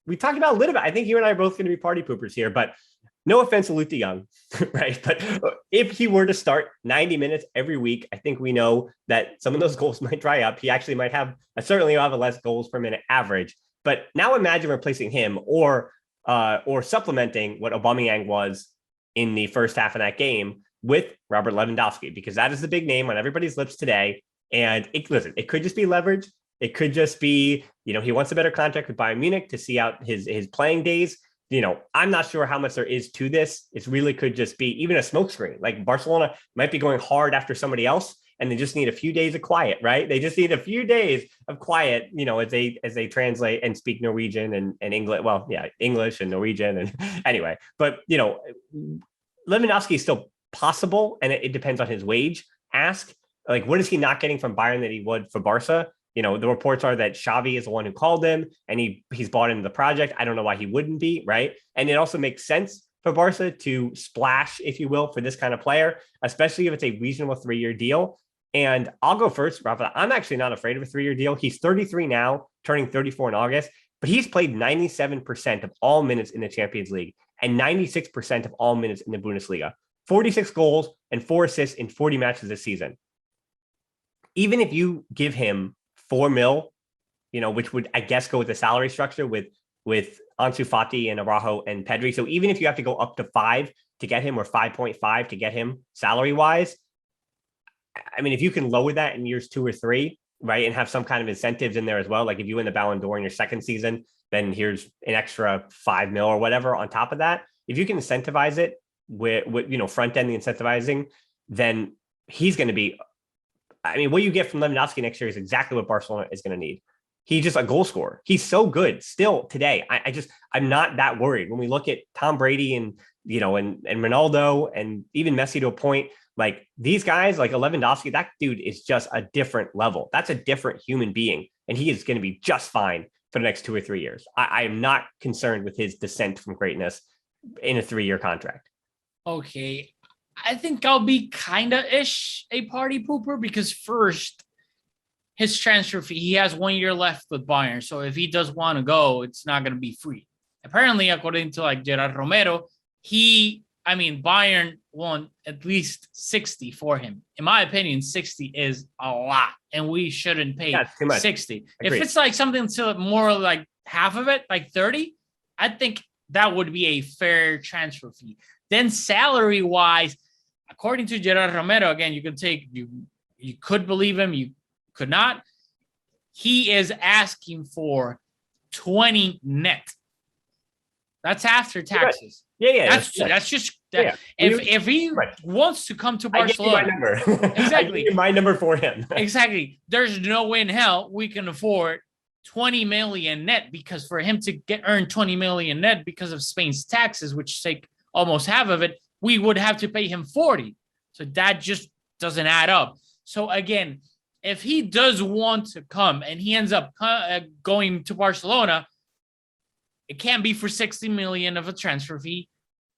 we talked about a little bit. I think you and I are both going to be party poopers here, but no offense to Luke de Jong, right? But if he were to start 90 minutes every week, I think we know that some of those goals might dry up. He actually might have, certainly will have a less goals per minute average. But now imagine replacing him or supplementing what Aubameyang was in the first half of that game with Robert Lewandowski, because that is the big name on everybody's lips today. And it could just be leverage. It could just be, he wants a better contract with Bayern Munich to see out his playing days. I'm not sure how much there is to this. It really could just be even a smokescreen. Like Barcelona might be going hard after somebody else, and they just need a few days of quiet, right? They just need a few days of quiet, as they translate and speak Norwegian and English. Well, yeah, English and Norwegian. And anyway, but Lewandowski is still possible, and it depends on his wage ask. Like, what is he not getting from Bayern that he would for Barca? The reports are that Xavi is the one who called him, and he's bought into the project. I don't know why he wouldn't be, right? And it also makes sense for Barca to splash, if you will, for this kind of player, especially if it's a reasonable 3-year deal. And I'll go first, Rafa. I'm actually not afraid of a 3-year deal. He's 33 now, turning 34 in August, but he's played 97% of all minutes in the Champions League and 96% of all minutes in the Bundesliga. 46 goals and 4 assists in 40 matches this season. Even if you give him $4 million, which would, I guess, go with the salary structure with Ansu Fati and Araujo and Pedri. So even if you have to go up to 5 to get him, or 5.5 to get him salary wise, I mean, if you can lower that in years 2 or 3, right, and have some kind of incentives in there as well, like if you win the Ballon d'Or in your second season, then here's an extra $5 million or whatever on top of that. If you can incentivize it with front end the incentivizing, then he's going to be. I mean, what you get from Lewandowski next year is exactly what Barcelona is going to need. He's just a goal scorer. He's so good still today. I'm not that worried when we look at Tom Brady and Ronaldo and even Messi to a point. Like these guys, like Lewandowski, that dude is just a different level. That's a different human being, and he is going to be just fine for the next 2 or 3 years. I am not concerned with his descent from greatness in a 3-year contract. Okay. I think I'll be kind of a party pooper because first, his transfer fee, he has 1 year left with Bayern. So if he does want to go, it's not going to be free. Apparently, according to Gerard Romero, Bayern won at least 60 for him. In my opinion, 60 is a lot, and we shouldn't pay 60. Agreed. If it's something to more like half of it, like 30, I think that would be a fair transfer fee. Then salary-wise, according to Gerard Romero, again, you could believe him, you could not. He is asking for 20 net. That's after taxes. Yeah. That's just that. Yeah. If he wants to come to Barcelona, I give you my number. Exactly. I give you my number for him. Exactly. There's no way in hell we can afford 20 million net, because for him to earn 20 million net because of Spain's taxes, which take almost half of it, we would have to pay him 40. So that just doesn't add up. So again, if he does want to come and he ends up going to Barcelona, it can't be for 60 million of a transfer fee.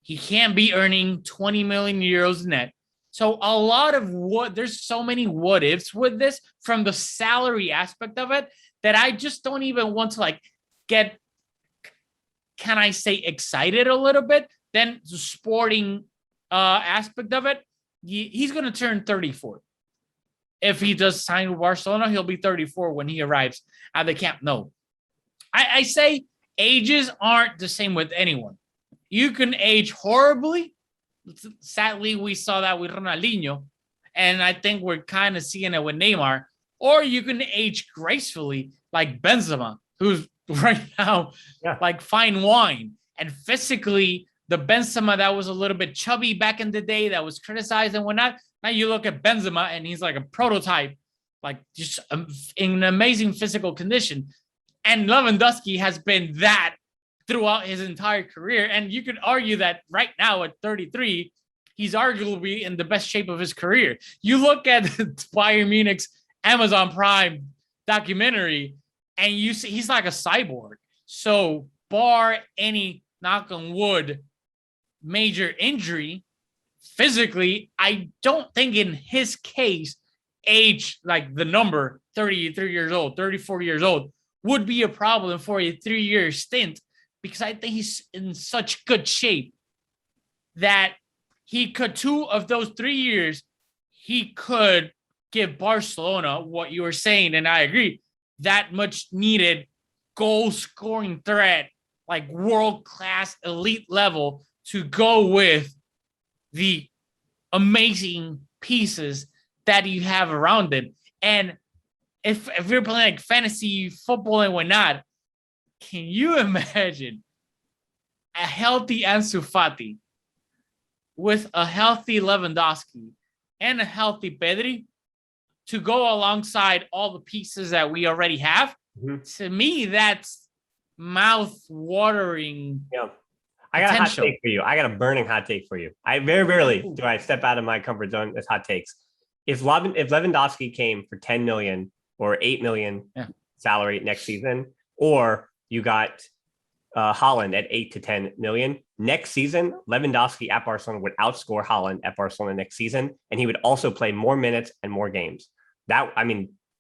He can't be earning 20 million euros net. So a lot of there's so many what ifs with this from the salary aspect of it that I just don't even want to get, can I say, excited a little bit. Then the sporting aspect of it, he's going to turn 34. If he does sign with Barcelona, he'll be 34 when he arrives at the Camp Nou. I say ages aren't the same with anyone. You can age horribly. Sadly, we saw that with Ronaldinho, and I think we're kind of seeing it with Neymar. Or you can age gracefully, like Benzema, who's right now like fine wine. And physically, the Benzema that was a little bit chubby back in the day, that was criticized and whatnot. Now you look at Benzema, and he's like a prototype, like just in an amazing physical condition. And Lewandowski has been that throughout his entire career. And you could argue that right now at 33, he's arguably in the best shape of his career. You look at Bayern Munich's Amazon Prime documentary, and you see he's like a cyborg. So bar any, knock on wood, major injury, physically, I don't think in his case, age, like the number 33 years old, 34 years old, would be a problem for a 3-year stint because I think he's in such good shape that he could, 2 of those 3 years, he could give Barcelona what you were saying, and I agree, that much needed goal scoring threat, like world-class elite level, to go with the amazing pieces that you have around it. And if you're playing like fantasy football and whatnot, can you imagine a healthy Ansu Fati with a healthy Lewandowski and a healthy Pedri to go alongside all the pieces that we already have? Mm-hmm. To me, that's mouth-watering. Yeah. I got potential. A hot take for you. I got a burning hot take for you. I very rarely do I step out of my comfort zone with hot takes. If Lewandowski came for 10 million or 8 million salary next season, or you got Haaland at 8 to 10 million next season, Lewandowski at Barcelona would outscore Haaland at Barcelona next season, and he would also play more minutes and more games. That's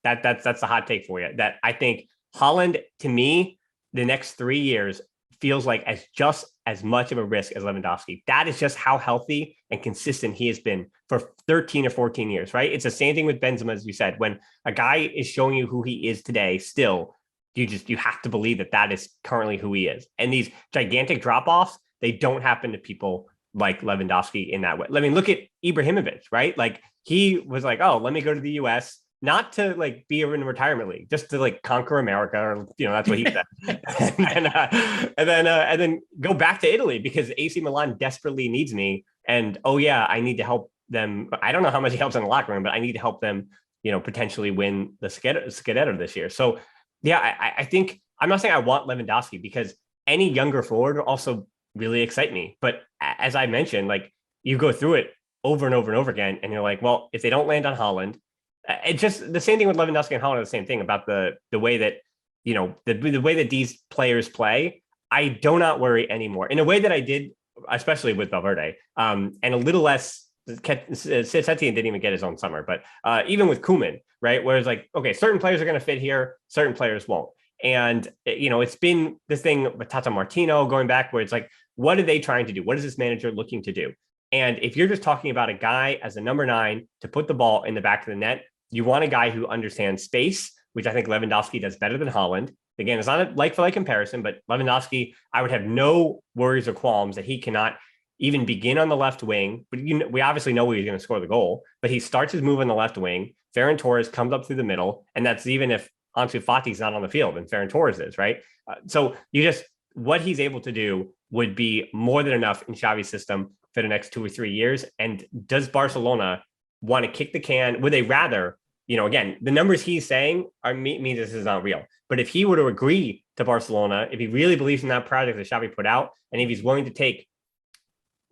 the hot take for you. That I think Haaland, to me, the next 3 years feels like as much of a risk as Lewandowski. That is just how healthy and consistent he has been for 13 or 14 years, right? It's the same thing with Benzema, as you said. When a guy is showing you who he is today, still, you have to believe that is currently who he is. And these gigantic drop-offs, they don't happen to people like Lewandowski in that way. I mean, look at Ibrahimovic, right? Like, he was like, oh, let me go to the US, not to like be in the retirement league, just to like conquer America, or that's what he said, and then go back to Italy because AC Milan desperately needs me, and I need to help them. I don't know how much he helps in the locker room, but I need to help them, potentially win the Scudetto this year. So I think, I'm not saying I want Lewandowski, because any younger forward will also really excite me. But as I mentioned, like, you go through it over and over and over again, and you're like, well, if they don't land on Haaland. It's just the same thing with Lewandowski and Haaland. The same thing about the way that the way that these players play. I do not worry anymore in a way that I did, especially with Valverde, and a little less. Setien didn't even get his own summer, but even with Koeman, right? Whereas, like, okay, certain players are going to fit here, certain players won't. And it's been this thing with Tata Martino going back, where it's like, what are they trying to do? What is this manager looking to do? And if you're just talking about a guy as a number 9 to put the ball in the back of the net, you want a guy who understands space, which I think Lewandowski does better than Haaland. Again, it's not a like-for-like comparison, but Lewandowski, I would have no worries or qualms that he cannot even begin on the left wing. But we obviously know he's going to score the goal, but he starts his move on the left wing. Ferran Torres comes up through the middle, and that's even if Ansu Fati's not on the field and Ferran Torres is, right? So what he's able to do would be more than enough in Xavi's system for the next 2 or 3 years. And does Barcelona want to kick the can? Would they rather, again, the numbers he's saying mean this is not real. But if he were to agree to Barcelona, if he really believes in that project that Xavi put out, and if he's willing to take,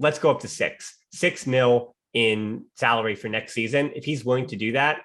let's go up to 6 mil in salary for next season, if he's willing to do that,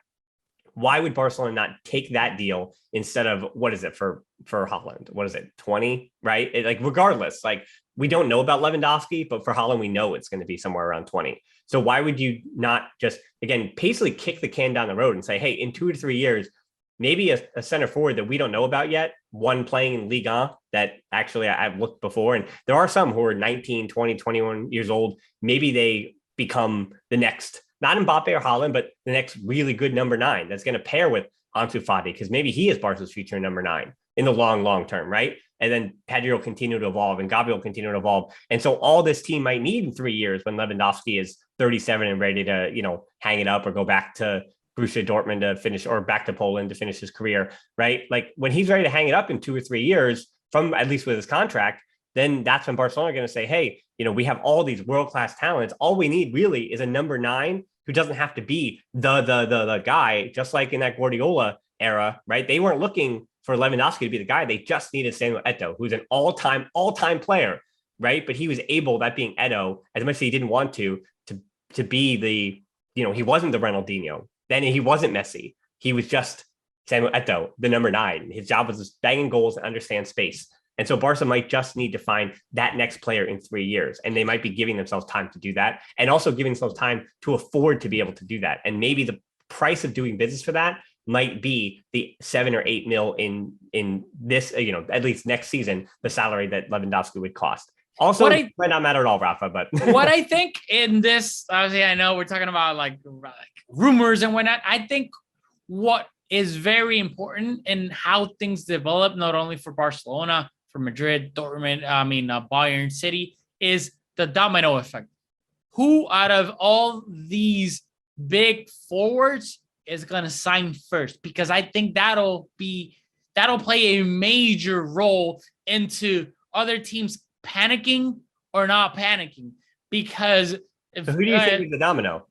why would Barcelona not take that deal instead of, what is it for Haaland? What is it, 20, right? Regardless, like, we don't know about Lewandowski, but for Haaland, we know it's going to be somewhere around 20. So why would you not just, again, basically kick the can down the road and say, hey, in 2 to 3 years, maybe a center forward that we don't know about yet, one playing in Ligue 1 that actually I've looked before. And there are some who are 19, 20, 21 years old. Maybe they become the next, not Mbappe or Haaland, but the next really good number 9 that's going to pair with Ansu Fati, because maybe he is Barca's future number 9 in the long term, right? And then Pedri will continue to evolve, and Gavi will continue to evolve. And so all this team might need in 3 years, when Lewandowski is 37 and ready to, hang it up or go back to Borussia Dortmund to finish, or back to Poland to finish his career, right? Like, when he's ready to hang it up in 2 or 3 years, from at least with his contract, then that's when Barcelona are going to say, hey, we have all these world-class talents. All we need really is a number 9 who doesn't have to be the guy, just like in that Guardiola era, right? They weren't looking for Lewandowski to be the guy. They just needed Samuel Eto'o, who's an all-time player, right? But he was able, that being Eto'o, as much as he didn't want to be the, he wasn't the Ronaldinho. Then he wasn't Messi. He was just Samuel Eto'o, the number 9. His job was just banging goals and understand space. And so Barca might just need to find that next player in 3 years. And they might be giving themselves time to do that, and also giving themselves time to afford to be able to do that. And maybe the price of doing business for that might be the 7 or 8 mil in this, at least next season, the salary that Lewandowski would cost. Also, it might not matter at all, Rafa, but what I think in this, obviously, I know we're talking about like rumors and whatnot. I think what is very important in how things develop, not only for Barcelona, for Madrid, Dortmund, Bayern City, is the domino effect. Who out of all these big forwards is going to sign first? Because I think that'll play a major role into other teams panicking or not panicking. Because so who do you think is the domino?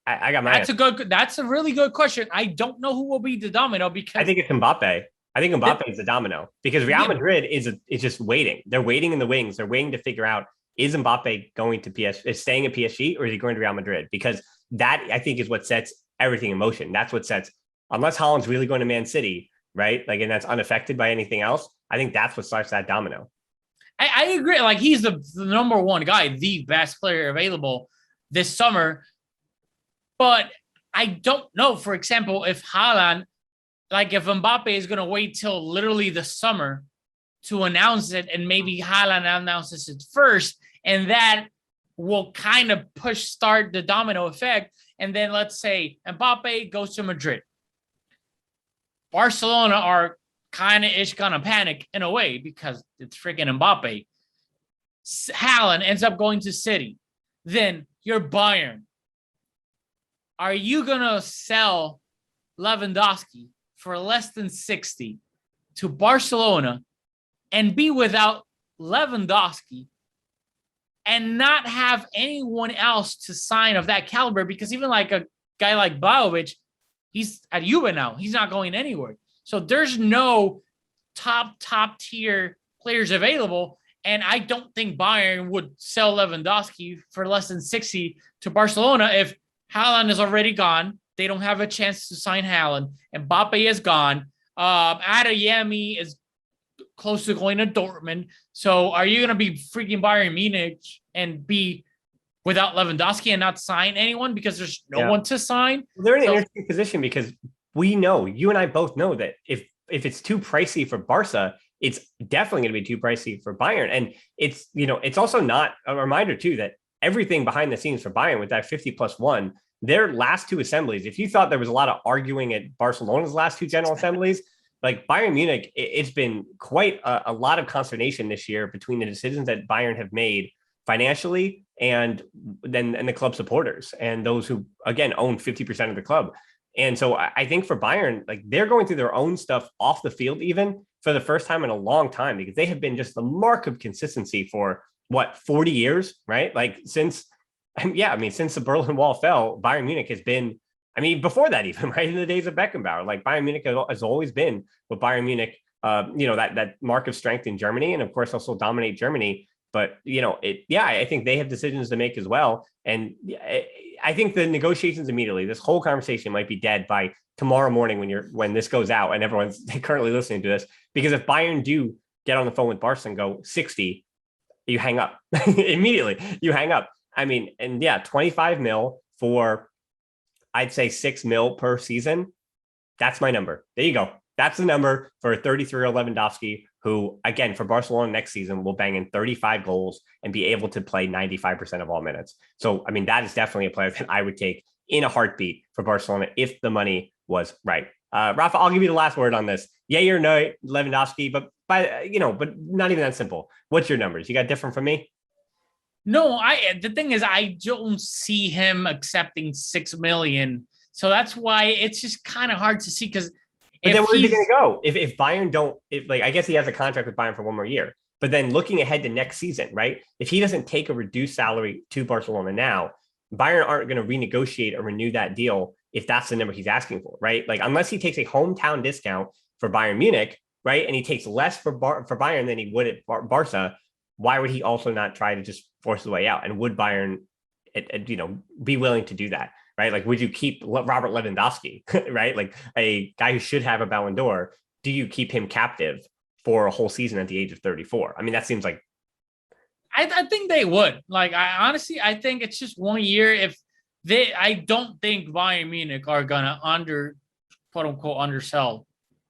I got my that's a really good question. I don't know who will be the domino because I think it's Mbappe. I think Mbappe is the domino because Real Madrid is just waiting. They're waiting in the wings. They're waiting to figure out, is Mbappe going to is staying at PSG or is he going to Real Madrid? Because that, I think, is what sets everything in motion. That's what sets, unless Haaland's really going to Man City, right? Like, and that's unaffected by anything else. I think that's what starts that domino. I agree. Like, he's the number one guy, the best player available this summer. But I don't know, for example, if Haaland, like if Mbappe is going to wait till literally the summer to announce it, and maybe Haaland announces it first, and that will kind of start the domino effect. And then let's say Mbappe goes to Madrid. Barcelona are kind of gonna panic in a way because it's freaking Mbappe. Haaland ends up going to City. Then you're Bayern. Are you gonna sell Lewandowski for less than 60 to Barcelona and be without Lewandowski and not have anyone else to sign of that caliber? Because even like a guy like Vlahovic, he's at Juve now. He's not going anywhere. So there's no top tier players available. And I don't think Bayern would sell Lewandowski for less than 60 to Barcelona if Haaland is already gone. They don't have a chance to sign Haaland. Mbappe is gone. Adeyemi is close to going to Dortmund. So are you going to be freaking Bayern Munich and be without Lewandowski and not sign anyone because there's no one to sign? They're in an interesting position because we know, you and I both know that if it's too pricey for Barca, it's definitely going to be too pricey for Bayern. And it's also not a reminder too that everything behind the scenes for Bayern with that 50+1, their last two assemblies, if you thought there was a lot of arguing at Barcelona's last two general assemblies, like Bayern Munich, it's been quite a lot of consternation this year between the decisions that Bayern have made financially and the club supporters and those who, again, own 50% of the club. And so I think for Bayern, like they're going through their own stuff off the field, even for the first time in a long time, because they have been just the mark of consistency for 40 years, right? Like since the Berlin Wall fell, Bayern Munich has been, before that even, right, in the days of Beckenbauer, like Bayern Munich has always been with Bayern Munich, that mark of strength in Germany, and of course also dominate Germany. But I think they have decisions to make as well. And I think the negotiations immediately, this whole conversation might be dead by tomorrow morning when this goes out and everyone's currently listening to this. Because if Bayern do get on the phone with Barca and go 60, you hang up immediately. You hang up. 25 mil for, I'd say 6 mil per season. That's my number. There you go. That's the number for 33-year-old Lewandowski, who, again, for Barcelona next season will bang in 35 goals and be able to play 95% of all minutes. So, that is definitely a player that I would take in a heartbeat for Barcelona if the money was right. Rafa, I'll give you the last word on this. Yay or no, Lewandowski, but not even that simple. What's your numbers? You got different from me? No, the thing is, I don't see him accepting 6 million. So that's why it's just kind of hard to see because. But then where's he going to go? If Bayern I guess he has a contract with Bayern for one more year. But then looking ahead to next season, right? If he doesn't take a reduced salary to Barcelona now, Bayern aren't going to renegotiate or renew that deal if that's the number he's asking for, right? Like unless he takes a hometown discount for Bayern Munich, right? And he takes less for Bayern than he would at Barca, why would he also not try to just force the way out? And would Bayern, be willing to do that? Right? Like, would you keep Robert Lewandowski, right? Like a guy who should have a Ballon d'Or, do you keep him captive for a whole season at the age of 34? That seems like. I think they would. Like, I think it's just 1 year. I don't think Bayern Munich are going to quote unquote undersell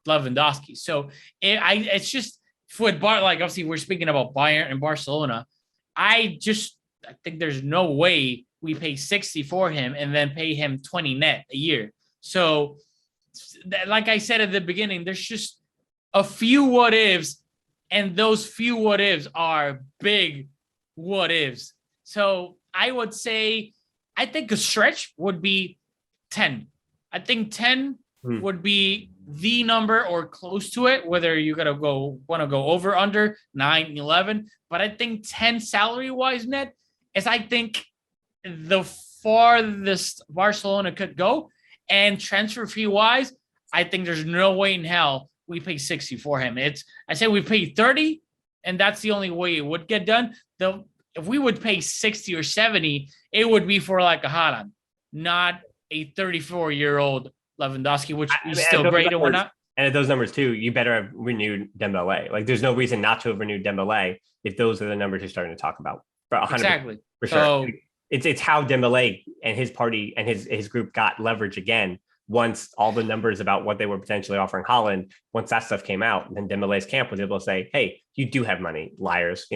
Lewandowski. So it's just with like obviously we're speaking about Bayern and Barcelona. I think there's no way we pay 60 for him and then pay him 20 net a year. So like I said at the beginning, there's just a few what ifs, and those few what ifs are big what ifs. So I would say, I think a stretch would be 10. I think 10 would be the number or close to it, whether you want to go over, under 9, 11. But I think 10 salary wise net is, I think, the farthest Barcelona could go. And transfer fee wise, I think there's no way in hell we pay 60 for him. I say we pay 30, and that's the only way it would get done. Though if we would pay 60 or 70, it would be for like a Haaland, not a 34-year-old Lewandowski, which is still great and whatnot. And at those numbers too, you better have renewed Dembele. Like, there's no reason not to have renewed Dembele if those are the numbers you're starting to talk about. Exactly. For sure. So, it's how Dembele and his party and his group got leverage again. Once all the numbers about what they were potentially offering Haaland, once that stuff came out, then Dembele's camp was able to say, "Hey, you do have money, liars,"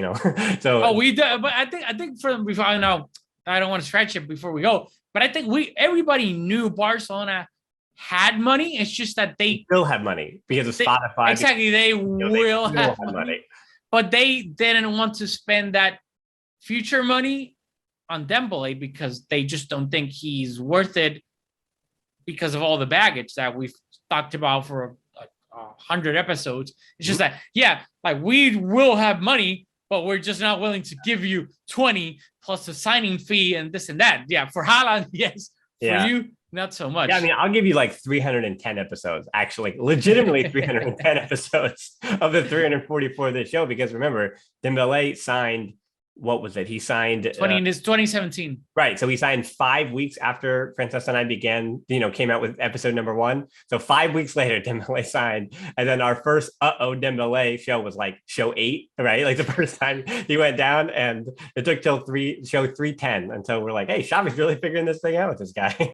So we do, but I think before I know, I don't want to stretch it before we go, but I think everybody knew Barcelona had money. It's just that they still have money because of Spotify. Exactly, they will have money, but they didn't want to spend that future money on Dembele because they just don't think he's worth it, because of all the baggage that we've talked about for 100 episodes. It's just that, like, we will have money, but we're just not willing to give you 20 plus a signing fee and this and that. Yeah, for Haaland, yes. For you, not so much. Yeah, I mean, I'll give you like 310 episodes, actually, legitimately 310 episodes of the 344 of this show, because remember, Dembele signed, what was it? He signed in 2017. Right. So he signed 5 weeks after Francesca and I came out with episode number 1. So 5 weeks later, Dembele signed. And then our first Dembele show was like show 8, right? Like the first time he went down, and it took till show 310 until we're like, hey, Xavi's really figuring this thing out with this guy.